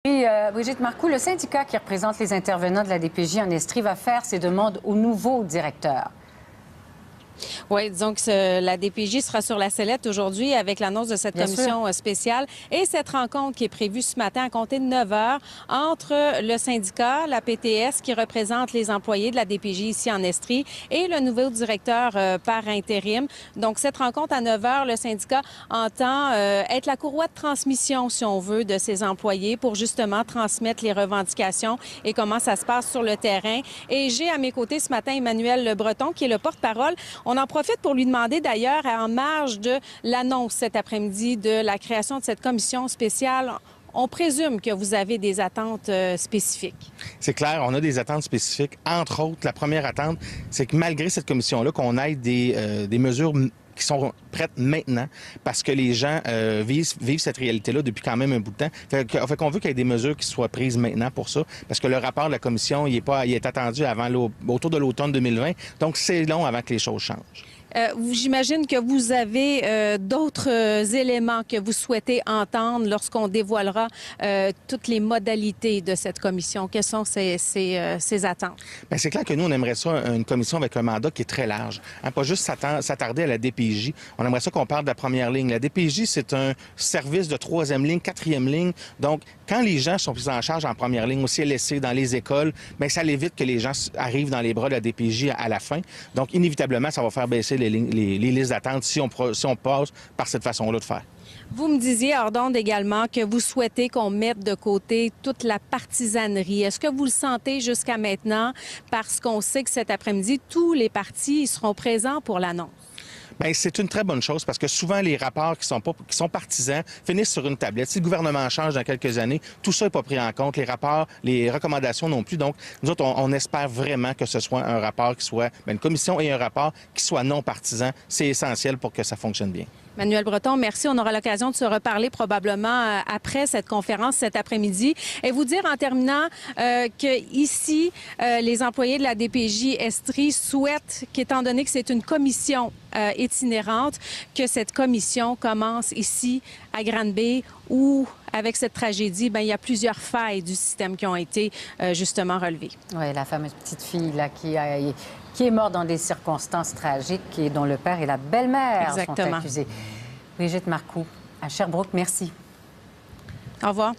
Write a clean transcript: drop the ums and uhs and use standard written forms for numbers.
Et Brigitte Marcoux, le syndicat qui représente les intervenants de la DPJ en Estrie va faire ses demandes au nouveau directeur. Oui, disons que la DPJ sera sur la sellette aujourd'hui avec l'annonce de cette commission spéciale et cette rencontre qui est prévue ce matin à compter de 9 heures entre le syndicat, la PTS qui représente les employés de la DPJ ici en Estrie et le nouveau directeur par intérim. Donc, cette rencontre à 9 heures, le syndicat entend être la courroie de transmission, si on veut, de ses employés pour justement transmettre les revendications et comment ça se passe sur le terrain. Et j'ai à mes côtés ce matin Emmanuel Le Breton qui est le porte-parole. On en profite pour lui demander d'ailleurs, en marge de l'annonce cet après-midi de la création de cette commission spéciale, on présume que vous avez des attentes spécifiques. C'est clair, on a des attentes spécifiques. Entre autres, la première attente, c'est que malgré cette commission-là, qu'on ait des mesures qui sont prêtes maintenant parce que les gens vivent cette réalité-là depuis quand même un bout de temps. Fait qu'on veut qu'il y ait des mesures qui soient prises maintenant pour ça parce que le rapport de la commission, il est attendu autour de l'automne 2020. Donc, c'est long avant que les choses changent. J'imagine que vous avez d'autres éléments que vous souhaitez entendre lorsqu'on dévoilera toutes les modalités de cette commission. Quelles sont ces attentes? Bien, c'est clair que nous, on aimerait ça, une commission avec un mandat qui est très large. Hein, pas juste s'attarder à la DPJ. On aimerait ça qu'on parle de la première ligne. La DPJ, c'est un service de troisième ligne, quatrième ligne. Donc, quand les gens sont pris en charge en première ligne, au CLSC, dans les écoles, bien, ça évite que les gens arrivent dans les bras de la DPJ à la fin. Donc, inévitablement, ça va faire baisser les listes d'attente si on passe par cette façon-là de faire. Vous me disiez, hors d'onde également, que vous souhaitez qu'on mette de côté toute la partisanerie. Est-ce que vous le sentez jusqu'à maintenant? Parce qu'on sait que cet après-midi, tous les partis seront présents pour l'annonce. Bien, c'est une très bonne chose parce que souvent, les rapports qui sont partisans finissent sur une tablette. Si le gouvernement change dans quelques années, tout ça n'est pas pris en compte. Les rapports, les recommandations non plus. Donc, nous autres, on espère vraiment que ce soit un rapport qui soit, une commission et un rapport qui soit non partisan. C'est essentiel pour que ça fonctionne bien. Emmanuel Breton, merci. On aura l'occasion de se reparler probablement après cette conférence cet après-midi. Et vous dire en terminant que ici, les employés de la DPJ Estrie souhaitent qu'étant donné que c'est une commission itinérante, que cette commission commence ici à Granby où, avec cette tragédie, bien, il y a plusieurs failles du système qui ont été justement relevées. Oui, la fameuse petite fille là, qui est morte dans des circonstances tragiques et dont le père et la belle-mère sont accusés. Brigitte Marcoux, à Sherbrooke, merci. Au revoir.